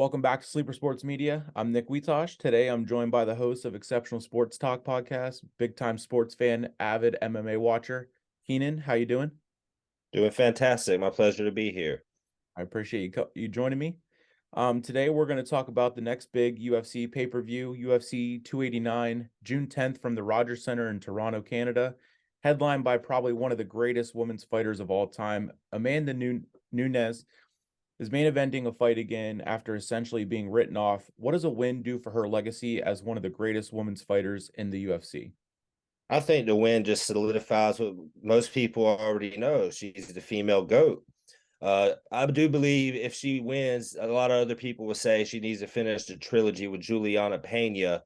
Welcome back to Sleeper Sports Media. I'm Nick Wietosh. Today I'm joined by the host of Exceptional Sports Talk podcast, big time sports fan, avid MMA watcher, Keenan. How you doing? Doing fantastic. My pleasure to be here. I appreciate you joining me. Today we're going to talk about the next big UFC pay-per-view, UFC 289, June 10th from the Rogers Center in Toronto, Canada, headlined by probably one of the greatest women's fighters of all time, Amanda Nunes is main eventing a fight again after essentially being written off. What does a win do for her legacy as one of the greatest women's fighters in the UFC? I think the win just solidifies what most people already know. She's the female GOAT. I do believe if she wins, a lot of other people will say she needs to finish the trilogy with Juliana Pena,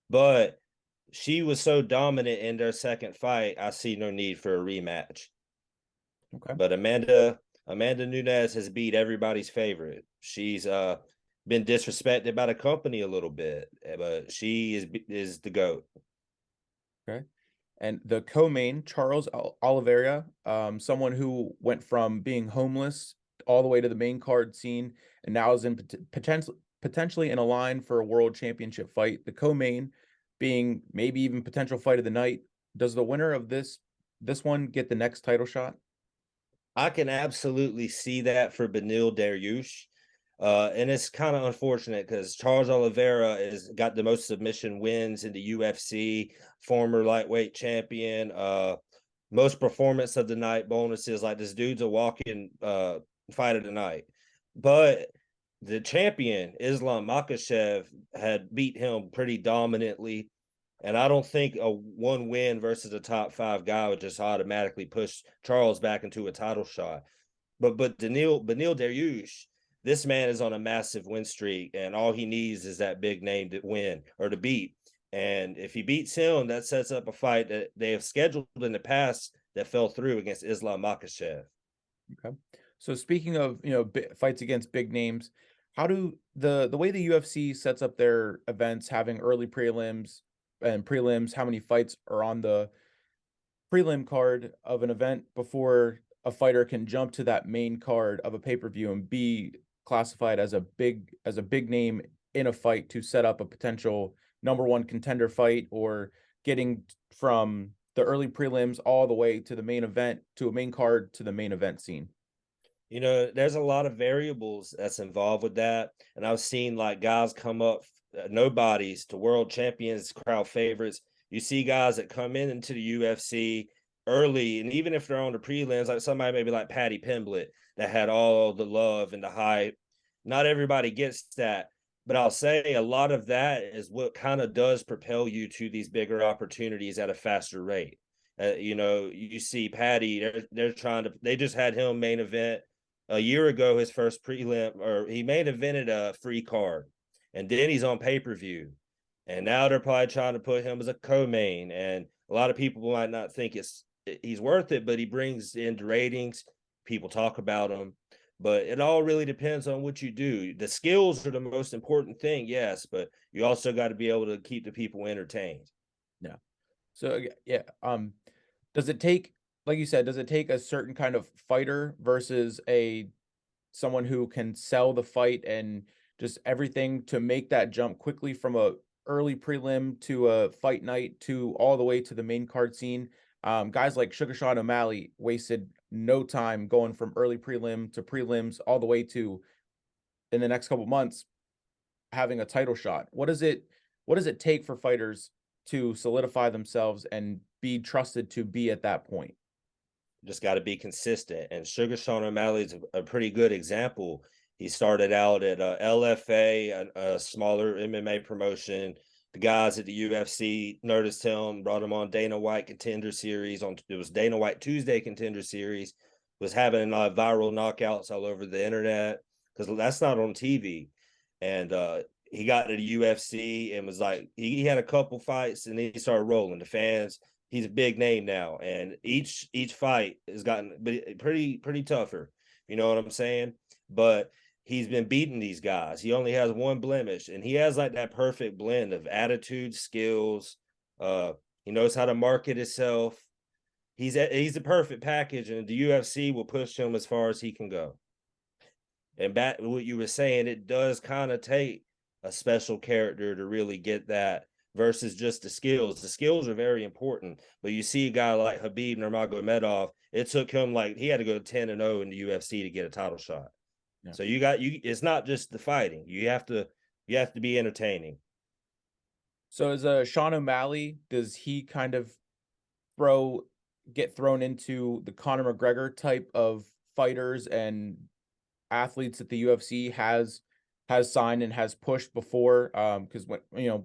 but she was so dominant in their second fight, I see no need for a rematch. Okay. But Amanda Nunes has beat everybody's favorite. She's been disrespected by the company a little bit, but she is the GOAT. Okay. And the co-main, Charles Oliveira, someone who went from being homeless all the way to the main card scene and now is in potentially in a line for a world championship fight. The co-main being maybe even potential fight of the night. Does the winner of this one get the next title shot? I can absolutely see that for Benil Dariush. And it's kind of unfortunate because Charles Oliveira has got the most submission wins in the UFC, former lightweight champion, most performance of the night bonuses. Like this dude's a walking fight of the night. But the champion, Islam Makhachev, had beat him pretty dominantly. And I don't think a one win versus a top five guy would just automatically push Charles back into a title shot. But Benil Dariush, this man is on a massive win streak, and all he needs is that big name to win or to beat. And if he beats him, that sets up a fight that they have scheduled in the past that fell through against Islam Makhachev. Okay. So speaking of, fights against big names, how do the way the UFC sets up their events, having early prelims and prelims, how many fights are on the prelim card of an event before a fighter can jump to that main card of a pay-per-view and be classified as a big name in a fight to set up a potential number one contender fight or getting from the early prelims all the way to the main event to a main card to the main event scene. There's a lot of variables that's involved with that. And I've seen like guys come up, nobodies to world champions, crowd favorites. You see guys that come into the UFC early, and even if they're on the prelims, like somebody maybe like Patty Pimblett that had all the love and the hype. Not everybody gets that. But I'll say a lot of that is what kind of does propel you to these bigger opportunities at a faster rate. You see Patty, they just had him main event a year ago, his first prelim, or he main evented a free card, and then he's on pay-per-view. And now they're probably trying to put him as a co-main. And a lot of people might not think he's worth it, but he brings in the ratings. People talk about him. But it all really depends on what you do. The skills are the most important thing, yes, but you also got to be able to keep the people entertained. Yeah. So yeah, does it take, like you said, does it take a certain kind of fighter versus a someone who can sell the fight and just everything to make that jump quickly from a early prelim to a fight night to all the way to the main card scene? Guys like Sugar Sean O'Malley wasted no time going from early prelim to prelims all the way to in the next couple months having a title shot. What does it take for fighters to solidify themselves and be trusted to be at that point? Just got to be consistent. And Sugar Sean O'Malley is a pretty good example. He started out at LFA, a smaller MMA promotion. The guys at the UFC noticed him, brought him on Dana White Contender Series. It was Dana White Tuesday Contender Series. Was having viral knockouts all over the internet because that's not on TV. And he got to the UFC and was like, he had a couple fights and then he started rolling. The fans, he's a big name now, and each fight has gotten pretty tougher. You know what I'm saying? But he's been beating these guys. He only has one blemish, and he has like that perfect blend of attitude, skills. He knows how to market himself. He's the perfect package, and the UFC will push him as far as he can go. And back what you were saying, it does kind of take a special character to really get that versus just the skills. The skills are very important, but you see a guy like Habib Nurmagomedov, it took him like he had to go 10-0 in the UFC to get a title shot. Yeah. So it's not just the fighting. You have to be entertaining. So is Sean O'Malley, does he kind of get thrown into the Conor McGregor type of fighters and athletes that the UFC has signed and has pushed before? Because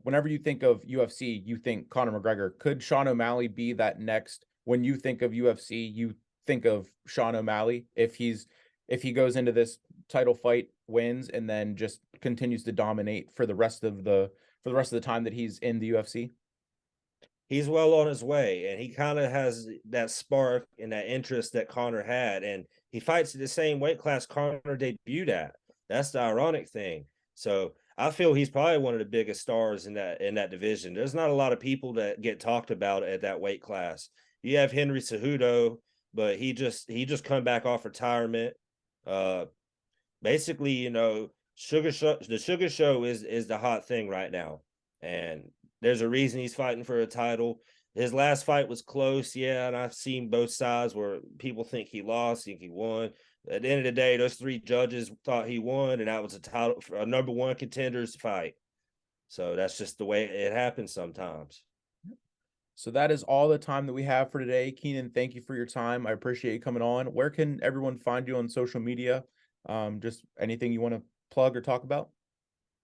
whenever you think of UFC, you think Conor McGregor. Could Sean O'Malley be that next? When you think of UFC, you think of Sean O'Malley if he goes into this title fight, wins, and then just continues to dominate for the rest of the time that he's in the UFC. He's well on his way, and he kind of has that spark and that interest that Conor had, and he fights at the same weight class Conor debuted at. That's the ironic thing. So I feel he's probably one of the biggest stars in that division. There's not a lot of people that get talked about at that weight class. You have Henry Cejudo, but he just come back off retirement. Basically, the Sugar Show is the hot thing right now, and there's a reason he's fighting for a title. His last fight was close, yeah, and I've seen both sides where people think he lost, think he won. At the end of the day, those three judges thought he won, and that was a number one contender's fight. So that's just the way it happens sometimes. So that is all the time that we have for today. Keenan, thank you for your time. I appreciate you coming on. Where can everyone find you on social media? Just anything you want to plug or talk about?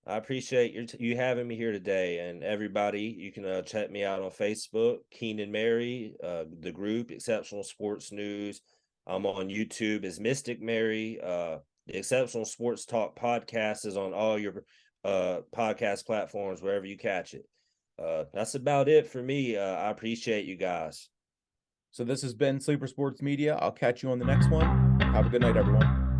I appreciate you having me here today, and everybody. You can check me out on Facebook, Keenan Mary, the group Exceptional Sports News. I'm on YouTube as Mystic Mary. The Exceptional Sports Talk podcast is on all your podcast platforms wherever you catch it. That's about it for me. I appreciate you guys. So this has been Sleeper Sports Media. I'll catch you on the next one. Have a good night, everyone.